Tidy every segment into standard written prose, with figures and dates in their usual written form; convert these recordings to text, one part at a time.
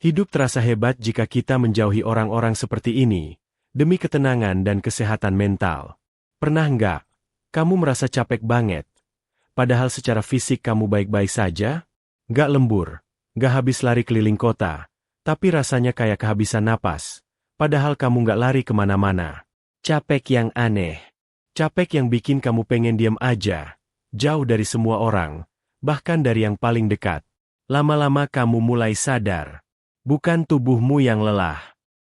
Hidup terasa hebat jika kita menjauhi orang-orang seperti ini, demi ketenangan dan kesehatan mental. Pernah nggak, kamu merasa capek banget? Padahal secara fisik kamu baik-baik saja? Nggak lembur, nggak habis lari keliling kota, tapi rasanya kayak kehabisan napas. Padahal kamu nggak lari kemana-mana. Capek yang aneh. Capek yang bikin kamu pengen diam aja, jauh dari semua orang, bahkan dari yang paling dekat. Lama-lama kamu mulai sadar. Bukan tubuhmu yang lelah,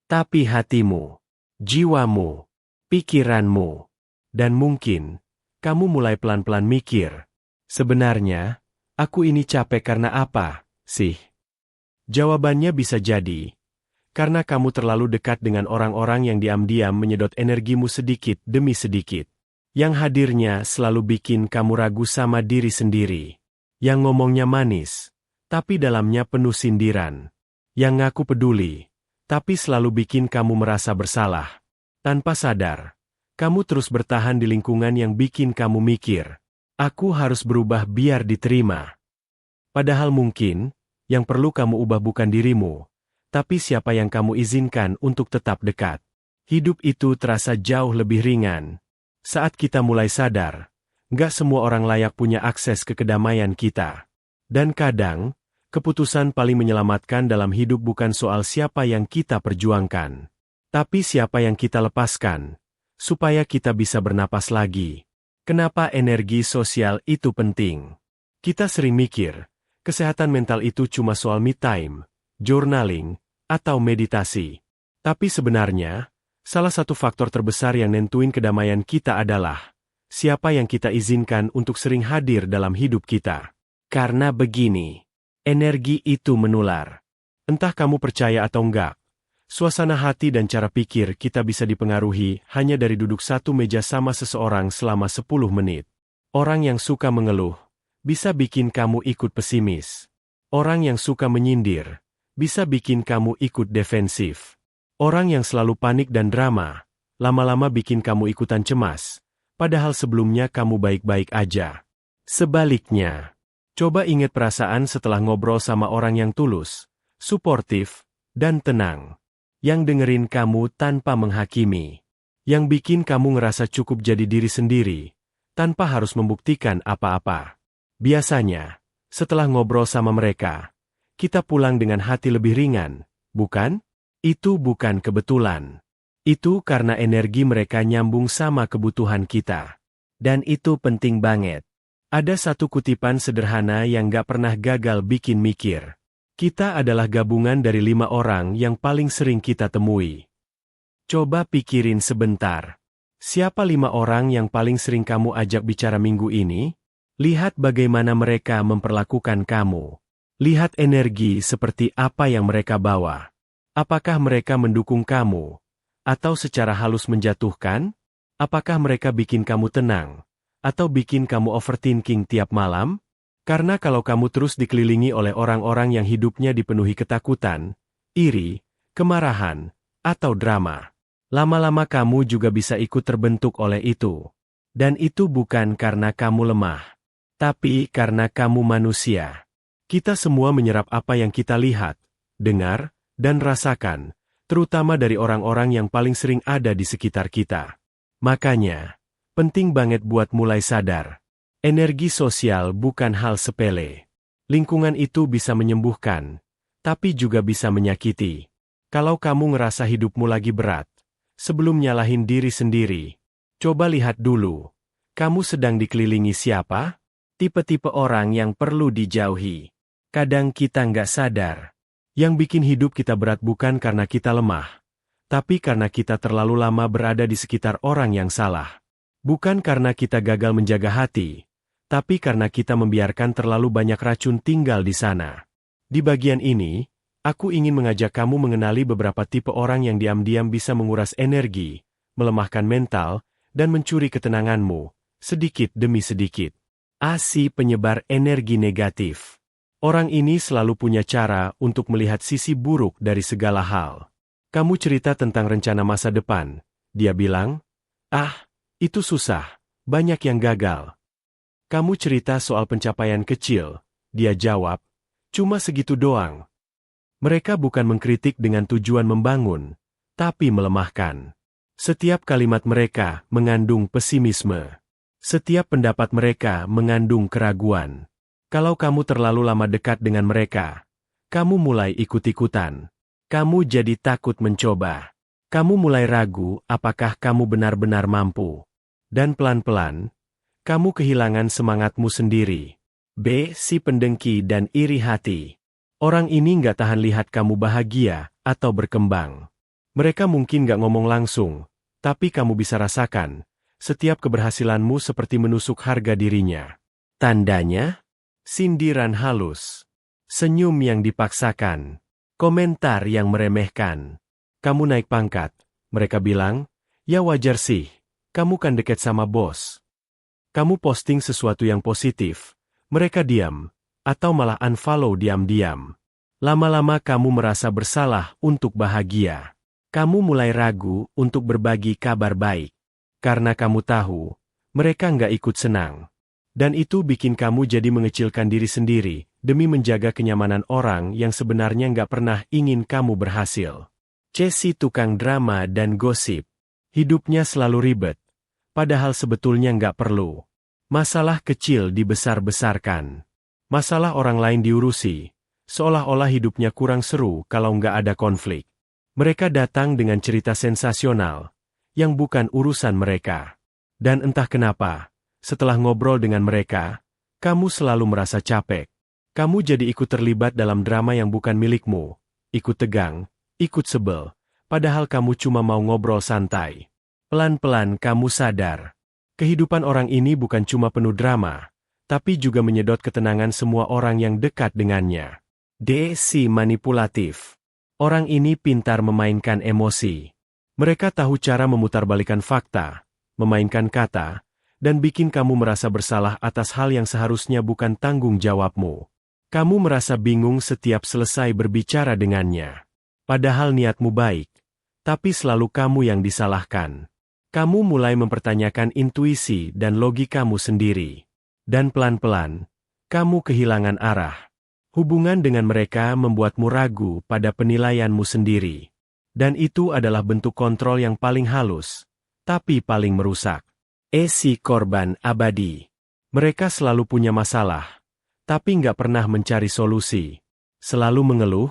tapi hatimu, jiwamu, pikiranmu. Dan mungkin, kamu mulai pelan-pelan mikir. Sebenarnya, aku ini capek karena apa, sih? Jawabannya bisa jadi, karena kamu terlalu dekat dengan orang-orang yang diam-diam menyedot energimu sedikit demi sedikit. Yang hadirnya selalu bikin kamu ragu sama diri sendiri. Yang ngomongnya manis, tapi dalamnya penuh sindiran. Yang ngaku peduli, tapi selalu bikin kamu merasa bersalah. Tanpa sadar, kamu terus bertahan di lingkungan yang bikin kamu mikir, aku harus berubah biar diterima. Padahal mungkin, yang perlu kamu ubah bukan dirimu, tapi siapa yang kamu izinkan untuk tetap dekat. Hidup itu terasa jauh lebih ringan. Saat kita mulai sadar, nggak semua orang layak punya akses ke kedamaian kita. Dan kadang, keputusan paling menyelamatkan dalam hidup bukan soal siapa yang kita perjuangkan, tapi siapa yang kita lepaskan, supaya kita bisa bernapas lagi. Kenapa energi sosial itu penting? Kita sering mikir, kesehatan mental itu cuma soal me time, journaling, atau meditasi. Tapi sebenarnya, salah satu faktor terbesar yang nentuin kedamaian kita adalah siapa yang kita izinkan untuk sering hadir dalam hidup kita. Karena begini, energi itu menular. Entah kamu percaya atau enggak, suasana hati dan cara pikir kita bisa dipengaruhi hanya dari duduk satu meja sama seseorang selama 10 menit. Orang yang suka mengeluh bisa bikin kamu ikut pesimis. Orang yang suka menyindir bisa bikin kamu ikut defensif. Orang yang selalu panik dan drama, lama-lama bikin kamu ikutan cemas, padahal sebelumnya kamu baik-baik aja. Sebaliknya, coba ingat perasaan setelah ngobrol sama orang yang tulus, suportif, dan tenang. Yang dengerin kamu tanpa menghakimi. Yang bikin kamu ngerasa cukup jadi diri sendiri, tanpa harus membuktikan apa-apa. Biasanya, setelah ngobrol sama mereka, kita pulang dengan hati lebih ringan, bukan? Itu bukan kebetulan. Itu karena energi mereka nyambung sama kebutuhan kita. Dan itu penting banget. Ada satu kutipan sederhana yang gak pernah gagal bikin mikir. Kita adalah gabungan dari 5 orang yang paling sering kita temui. Coba pikirin sebentar. Siapa 5 orang yang paling sering kamu ajak bicara minggu ini? Lihat bagaimana mereka memperlakukan kamu. Lihat energi seperti apa yang mereka bawa. Apakah mereka mendukung kamu? Atau secara halus menjatuhkan? Apakah mereka bikin kamu tenang? Atau bikin kamu overthinking tiap malam? Karena kalau kamu terus dikelilingi oleh orang-orang yang hidupnya dipenuhi ketakutan, iri, kemarahan, atau drama, lama-lama kamu juga bisa ikut terbentuk oleh itu. Dan itu bukan karena kamu lemah, tapi karena kamu manusia. Kita semua menyerap apa yang kita lihat, dengar, dan rasakan, terutama dari orang-orang yang paling sering ada di sekitar kita. Makanya, penting banget buat mulai sadar. Energi sosial bukan hal sepele. Lingkungan itu bisa menyembuhkan, tapi juga bisa menyakiti. Kalau kamu ngerasa hidupmu lagi berat, sebelum nyalahin diri sendiri, coba lihat dulu. Kamu sedang dikelilingi siapa? Tipe-tipe orang yang perlu dijauhi. Kadang kita nggak sadar. Yang bikin hidup kita berat bukan karena kita lemah, tapi karena kita terlalu lama berada di sekitar orang yang salah. Bukan karena kita gagal menjaga hati, tapi karena kita membiarkan terlalu banyak racun tinggal di sana. Di bagian ini, aku ingin mengajak kamu mengenali beberapa tipe orang yang diam-diam bisa menguras energi, melemahkan mental, dan mencuri ketenanganmu, sedikit demi sedikit. Si penyebar energi negatif. Orang ini selalu punya cara untuk melihat sisi buruk dari segala hal. Kamu cerita tentang rencana masa depan. Dia bilang, itu susah, banyak yang gagal. Kamu cerita soal pencapaian kecil. Dia jawab, cuma segitu doang. Mereka bukan mengkritik dengan tujuan membangun, tapi melemahkan. Setiap kalimat mereka mengandung pesimisme. Setiap pendapat mereka mengandung keraguan. Kalau kamu terlalu lama dekat dengan mereka, kamu mulai ikut-ikutan. Kamu jadi takut mencoba. Kamu mulai ragu apakah kamu benar-benar mampu. Dan pelan-pelan, kamu kehilangan semangatmu sendiri. B. Si pendengki dan iri hati. Orang ini nggak tahan lihat kamu bahagia atau berkembang. Mereka mungkin nggak ngomong langsung, tapi kamu bisa rasakan. Setiap keberhasilanmu seperti menusuk harga dirinya. Tandanya? Sindiran halus. Senyum yang dipaksakan. Komentar yang meremehkan. Kamu naik pangkat. Mereka bilang, ya wajar sih. Kamu kan deket sama bos. Kamu posting sesuatu yang positif. Mereka diam. Atau malah unfollow diam-diam. Lama-lama kamu merasa bersalah untuk bahagia. Kamu mulai ragu untuk berbagi kabar baik. Karena kamu tahu, mereka nggak ikut senang. Dan itu bikin kamu jadi mengecilkan diri sendiri, demi menjaga kenyamanan orang yang sebenarnya nggak pernah ingin kamu berhasil. C. Si tukang drama dan gosip. Hidupnya selalu ribet. Padahal sebetulnya nggak perlu. Masalah kecil dibesar-besarkan. Masalah orang lain diurusi. Seolah-olah hidupnya kurang seru kalau nggak ada konflik. Mereka datang dengan cerita sensasional, yang bukan urusan mereka. Dan entah kenapa, setelah ngobrol dengan mereka, kamu selalu merasa capek. Kamu jadi ikut terlibat dalam drama yang bukan milikmu. Ikut tegang, ikut sebel, padahal kamu cuma mau ngobrol santai. Pelan-pelan kamu sadar. Kehidupan orang ini bukan cuma penuh drama, tapi juga menyedot ketenangan semua orang yang dekat dengannya. D. Si manipulatif. Orang ini pintar memainkan emosi. Mereka tahu cara memutarbalikan fakta, memainkan kata, dan bikin kamu merasa bersalah atas hal yang seharusnya bukan tanggung jawabmu. Kamu merasa bingung setiap selesai berbicara dengannya. Padahal niatmu baik, tapi selalu kamu yang disalahkan. Kamu mulai mempertanyakan intuisi dan logikamu sendiri. Dan pelan-pelan, kamu kehilangan arah. Hubungan dengan mereka membuatmu ragu pada penilaianmu sendiri. Dan itu adalah bentuk kontrol yang paling halus, tapi paling merusak. Si korban abadi. Mereka selalu punya masalah, tapi nggak pernah mencari solusi. Selalu mengeluh,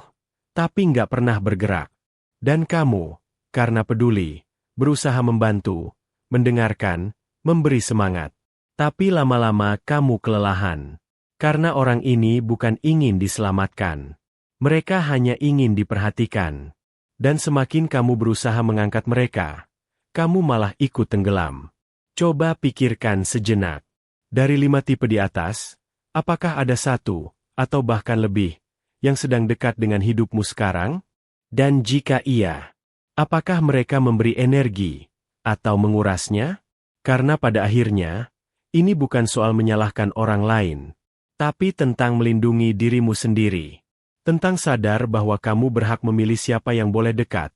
tapi nggak pernah bergerak. Dan kamu, karena peduli, berusaha membantu, mendengarkan, memberi semangat. Tapi lama-lama kamu kelelahan. Karena orang ini bukan ingin diselamatkan. Mereka hanya ingin diperhatikan. Dan semakin kamu berusaha mengangkat mereka, kamu malah ikut tenggelam. Coba pikirkan sejenak. Dari 5 tipe di atas, apakah ada 1, atau bahkan lebih, yang sedang dekat dengan hidupmu sekarang? Dan jika iya, apakah mereka memberi energi, atau mengurasnya? Karena pada akhirnya, ini bukan soal menyalahkan orang lain, tapi tentang melindungi dirimu sendiri. Tentang sadar bahwa kamu berhak memilih siapa yang boleh dekat,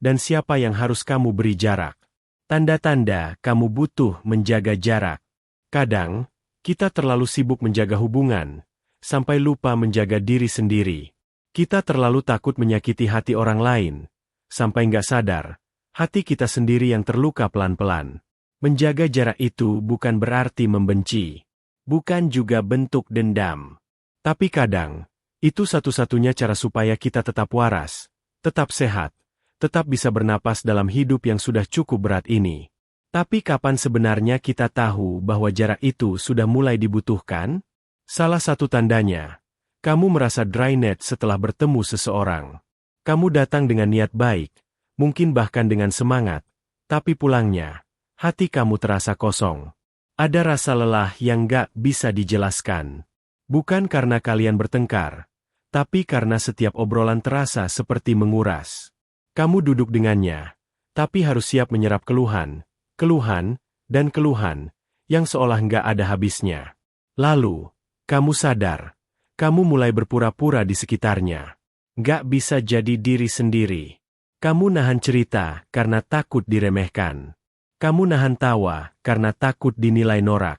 dan siapa yang harus kamu beri jarak. Tanda-tanda kamu butuh menjaga jarak. Kadang, kita terlalu sibuk menjaga hubungan, sampai lupa menjaga diri sendiri. Kita terlalu takut menyakiti hati orang lain, sampai nggak sadar, hati kita sendiri yang terluka pelan-pelan. Menjaga jarak itu bukan berarti membenci. Bukan juga bentuk dendam. Tapi kadang, itu satu-satunya cara supaya kita tetap waras, tetap sehat, tetap bisa bernapas dalam hidup yang sudah cukup berat ini. Tapi kapan sebenarnya kita tahu bahwa jarak itu sudah mulai dibutuhkan? Salah satu tandanya, kamu merasa drainet setelah bertemu seseorang. Kamu datang dengan niat baik, mungkin bahkan dengan semangat, tapi pulangnya, hati kamu terasa kosong. Ada rasa lelah yang gak bisa dijelaskan. Bukan karena kalian bertengkar, tapi karena setiap obrolan terasa seperti menguras. Kamu duduk dengannya, tapi harus siap menyerap keluhan, dan keluhan, yang seolah nggak ada habisnya. Lalu, kamu sadar, kamu mulai berpura-pura di sekitarnya. Nggak bisa jadi diri sendiri. Kamu nahan cerita karena takut diremehkan. Kamu nahan tawa karena takut dinilai norak.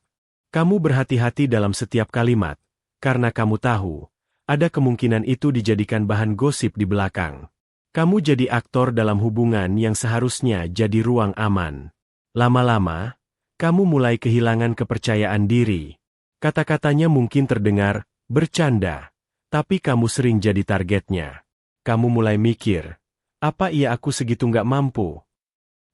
Kamu berhati-hati dalam setiap kalimat, karena kamu tahu, ada kemungkinan itu dijadikan bahan gosip di belakang. Kamu jadi aktor dalam hubungan yang seharusnya jadi ruang aman. Lama-lama, kamu mulai kehilangan kepercayaan diri. Kata-katanya mungkin terdengar bercanda, tapi kamu sering jadi targetnya. Kamu mulai mikir, apa iya aku segitu nggak mampu?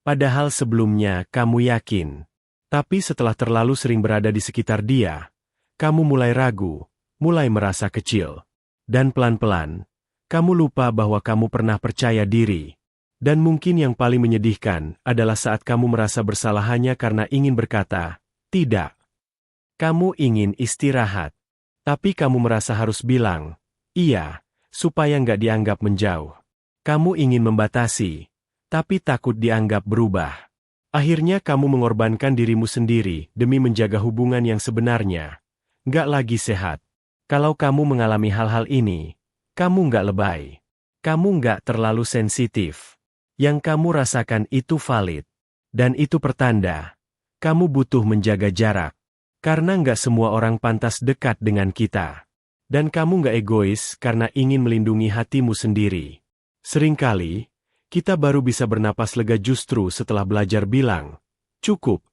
Padahal sebelumnya kamu yakin. Tapi setelah terlalu sering berada di sekitar dia, kamu mulai ragu, mulai merasa kecil. Dan pelan-pelan, kamu lupa bahwa kamu pernah percaya diri. Dan mungkin yang paling menyedihkan adalah saat kamu merasa bersalah hanya karena ingin berkata, tidak. Kamu ingin istirahat. Tapi kamu merasa harus bilang, iya, supaya nggak dianggap menjauh. Kamu ingin membatasi, tapi takut dianggap berubah. Akhirnya kamu mengorbankan dirimu sendiri demi menjaga hubungan yang sebenarnya nggak lagi sehat. Kalau kamu mengalami hal-hal ini, kamu nggak lebay. Kamu nggak terlalu sensitif. Yang kamu rasakan itu valid. Dan itu pertanda. Kamu butuh menjaga jarak. Karena nggak semua orang pantas dekat dengan kita. Dan kamu nggak egois karena ingin melindungi hatimu sendiri. Seringkali, kita baru bisa bernapas lega justru setelah belajar bilang, cukup.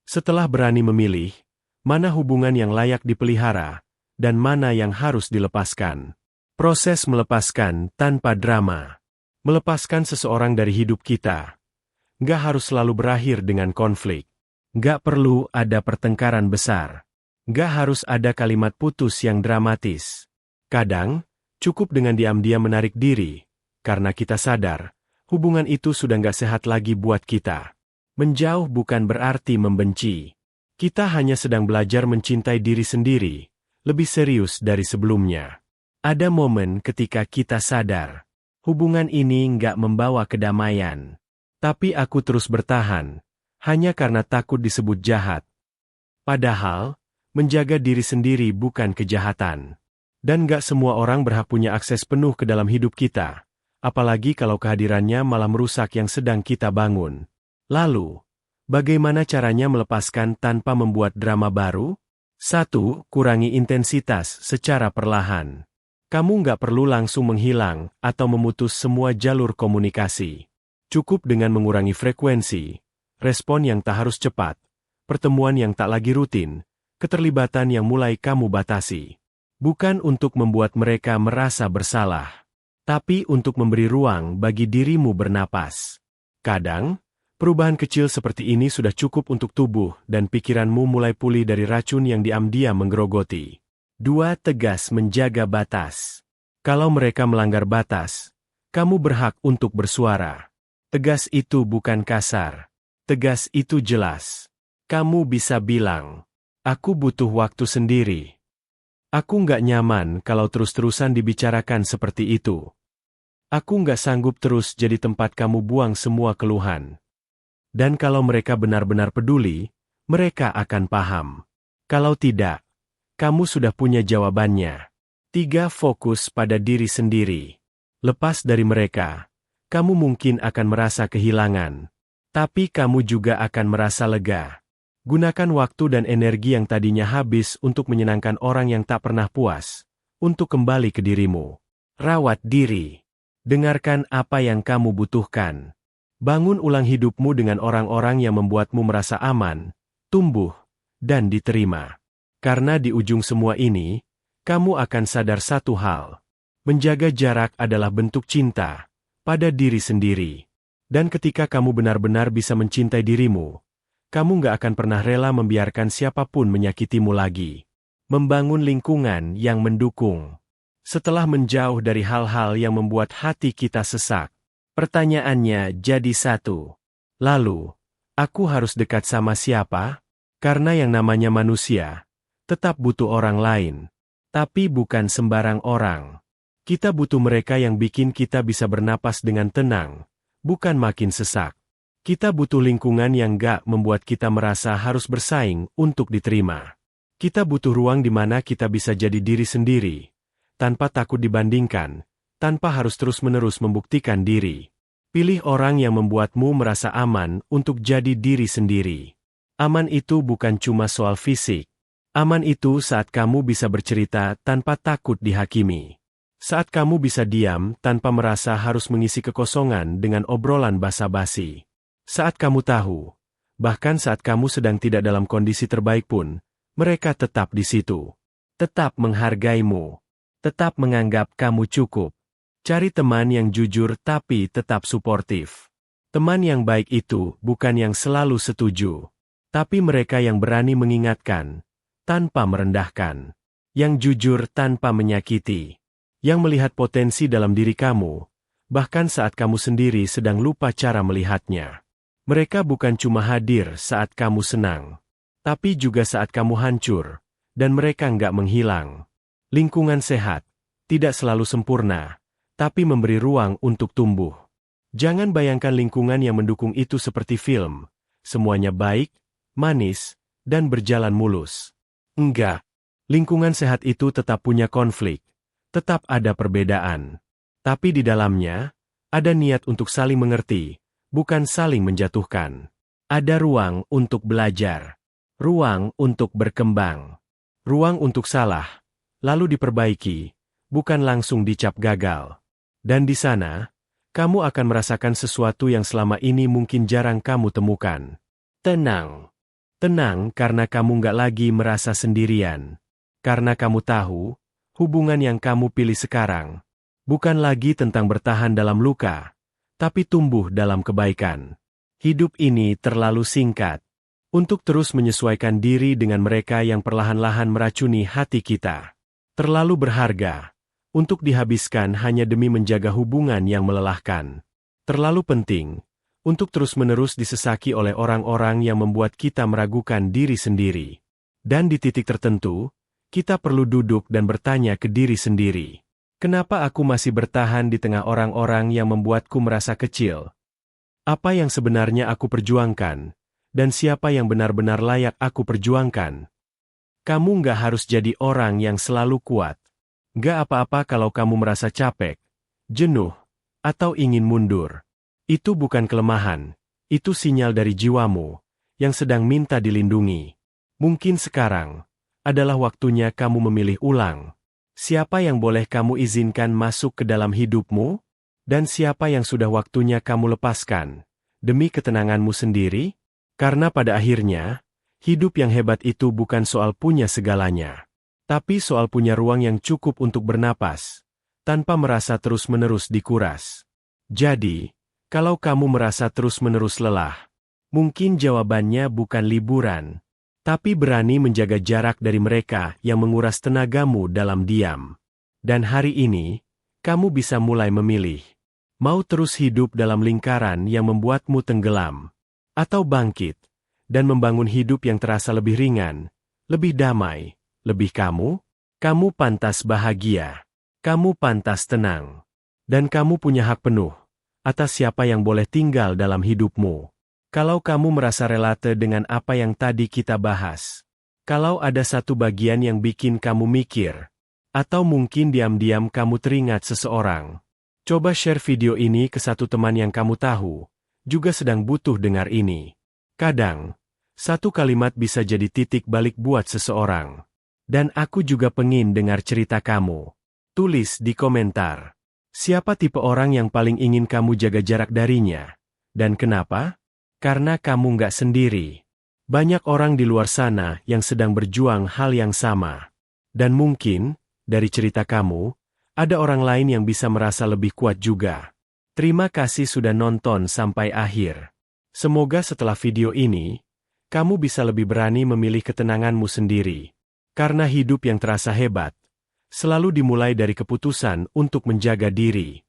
Setelah berani memilih, mana hubungan yang layak dipelihara, dan mana yang harus dilepaskan. Proses melepaskan tanpa drama. Melepaskan seseorang dari hidup kita. Nggak harus selalu berakhir dengan konflik. Nggak perlu ada pertengkaran besar. Nggak harus ada kalimat putus yang dramatis. Kadang, cukup dengan diam-diam menarik diri. Karena kita sadar, hubungan itu sudah nggak sehat lagi buat kita. Menjauh bukan berarti membenci. Kita hanya sedang belajar mencintai diri sendiri, lebih serius dari sebelumnya. Ada momen ketika kita sadar, hubungan ini nggak membawa kedamaian. Tapi aku terus bertahan, hanya karena takut disebut jahat. Padahal, menjaga diri sendiri bukan kejahatan. Dan nggak semua orang berhak punya akses penuh ke dalam hidup kita, apalagi kalau kehadirannya malah merusak yang sedang kita bangun. Lalu, bagaimana caranya melepaskan tanpa membuat drama baru? 1. Kurangi intensitas secara perlahan. Kamu nggak perlu langsung menghilang atau memutus semua jalur komunikasi. Cukup dengan mengurangi frekuensi, respon yang tak harus cepat, pertemuan yang tak lagi rutin, keterlibatan yang mulai kamu batasi. Bukan untuk membuat mereka merasa bersalah, tapi untuk memberi ruang bagi dirimu bernapas. Kadang, perubahan kecil seperti ini sudah cukup untuk tubuh dan pikiranmu mulai pulih dari racun yang diam-diam menggerogoti. 2. Tegas menjaga batas. Kalau mereka melanggar batas, kamu berhak untuk bersuara. Tegas itu bukan kasar. Tegas itu jelas. Kamu bisa bilang, aku butuh waktu sendiri. Aku nggak nyaman kalau terus-terusan dibicarakan seperti itu. Aku nggak sanggup terus jadi tempat kamu buang semua keluhan. Dan kalau mereka benar-benar peduli, mereka akan paham. Kalau tidak, kamu sudah punya jawabannya. 3. Fokus pada diri sendiri. Lepas dari mereka, kamu mungkin akan merasa kehilangan. Tapi kamu juga akan merasa lega. Gunakan waktu dan energi yang tadinya habis untuk menyenangkan orang yang tak pernah puas, untuk kembali ke dirimu. Rawat diri. Dengarkan apa yang kamu butuhkan. Bangun ulang hidupmu dengan orang-orang yang membuatmu merasa aman, tumbuh, dan diterima. Karena di ujung semua ini, kamu akan sadar satu hal. Menjaga jarak adalah bentuk cinta pada diri sendiri. Dan ketika kamu benar-benar bisa mencintai dirimu, kamu nggak akan pernah rela membiarkan siapapun menyakitimu lagi. Membangun lingkungan yang mendukung. Setelah menjauh dari hal-hal yang membuat hati kita sesak, pertanyaannya jadi satu. Lalu, aku harus dekat sama siapa? Karena yang namanya manusia tetap butuh orang lain. Tapi bukan sembarang orang. Kita butuh mereka yang bikin kita bisa bernapas dengan tenang, bukan makin sesak. Kita butuh lingkungan yang gak membuat kita merasa harus bersaing untuk diterima. Kita butuh ruang di mana kita bisa jadi diri sendiri, tanpa takut dibandingkan, tanpa harus terus-menerus membuktikan diri. Pilih orang yang membuatmu merasa aman untuk jadi diri sendiri. Aman itu bukan cuma soal fisik. Aman itu saat kamu bisa bercerita tanpa takut dihakimi. Saat kamu bisa diam tanpa merasa harus mengisi kekosongan dengan obrolan basa-basi. Saat kamu tahu, bahkan saat kamu sedang tidak dalam kondisi terbaik pun, mereka tetap di situ. Tetap menghargaimu. Tetap menganggap kamu cukup. Cari teman yang jujur tapi tetap suportif. Teman yang baik itu bukan yang selalu setuju, tapi mereka yang berani mengingatkan, tanpa merendahkan. Yang jujur tanpa menyakiti. Yang melihat potensi dalam diri kamu, bahkan saat kamu sendiri sedang lupa cara melihatnya. Mereka bukan cuma hadir saat kamu senang, tapi juga saat kamu hancur, dan mereka nggak menghilang. Lingkungan sehat, tidak selalu sempurna, tapi memberi ruang untuk tumbuh. Jangan bayangkan lingkungan yang mendukung itu seperti film, semuanya baik, manis, dan berjalan mulus. Enggak. Lingkungan sehat itu tetap punya konflik, tetap ada perbedaan. Tapi di dalamnya, ada niat untuk saling mengerti, bukan saling menjatuhkan. Ada ruang untuk belajar, ruang untuk berkembang, ruang untuk salah, lalu diperbaiki, bukan langsung dicap gagal. Dan di sana, kamu akan merasakan sesuatu yang selama ini mungkin jarang kamu temukan. Tenang. Tenang karena kamu nggak lagi merasa sendirian. Karena kamu tahu, hubungan yang kamu pilih sekarang bukan lagi tentang bertahan dalam luka, tapi tumbuh dalam kebaikan. Hidup ini terlalu singkat untuk terus menyesuaikan diri dengan mereka yang perlahan-lahan meracuni hati kita. Terlalu berharga untuk dihabiskan hanya demi menjaga hubungan yang melelahkan. Terlalu penting untuk terus-menerus disesaki oleh orang-orang yang membuat kita meragukan diri sendiri. Dan di titik tertentu, kita perlu duduk dan bertanya ke diri sendiri. Kenapa aku masih bertahan di tengah orang-orang yang membuatku merasa kecil? Apa yang sebenarnya aku perjuangkan? Dan siapa yang benar-benar layak aku perjuangkan? Kamu nggak harus jadi orang yang selalu kuat. Nggak apa-apa kalau kamu merasa capek, jenuh, atau ingin mundur. Itu bukan kelemahan, itu sinyal dari jiwamu, yang sedang minta dilindungi. Mungkin sekarang adalah waktunya kamu memilih ulang. Siapa yang boleh kamu izinkan masuk ke dalam hidupmu? Dan siapa yang sudah waktunya kamu lepaskan, demi ketenanganmu sendiri? Karena pada akhirnya, hidup yang hebat itu bukan soal punya segalanya, tapi soal punya ruang yang cukup untuk bernapas, tanpa merasa terus-menerus dikuras. Jadi, kalau kamu merasa terus-menerus lelah, mungkin jawabannya bukan liburan, tapi berani menjaga jarak dari mereka yang menguras tenagamu dalam diam. Dan hari ini, kamu bisa mulai memilih. Mau terus hidup dalam lingkaran yang membuatmu tenggelam, atau bangkit, dan membangun hidup yang terasa lebih ringan, lebih damai, lebih kamu? Kamu pantas bahagia. Kamu pantas tenang. Dan kamu punya hak penuh atas siapa yang boleh tinggal dalam hidupmu. Kalau kamu merasa relate dengan apa yang tadi kita bahas, kalau ada satu bagian yang bikin kamu mikir, atau mungkin diam-diam kamu teringat seseorang, coba share video ini ke satu teman yang kamu tahu, juga sedang butuh dengar ini. Kadang, satu kalimat bisa jadi titik balik buat seseorang. Dan aku juga pengin dengar cerita kamu. Tulis di komentar. Siapa tipe orang yang paling ingin kamu jaga jarak darinya? Dan kenapa? Karena kamu nggak sendiri. Banyak orang di luar sana yang sedang berjuang hal yang sama. Dan mungkin, dari cerita kamu, ada orang lain yang bisa merasa lebih kuat juga. Terima kasih sudah nonton sampai akhir. Semoga setelah video ini, kamu bisa lebih berani memilih ketenanganmu sendiri. Karena hidup yang terasa hebat selalu dimulai dari keputusan untuk menjaga diri.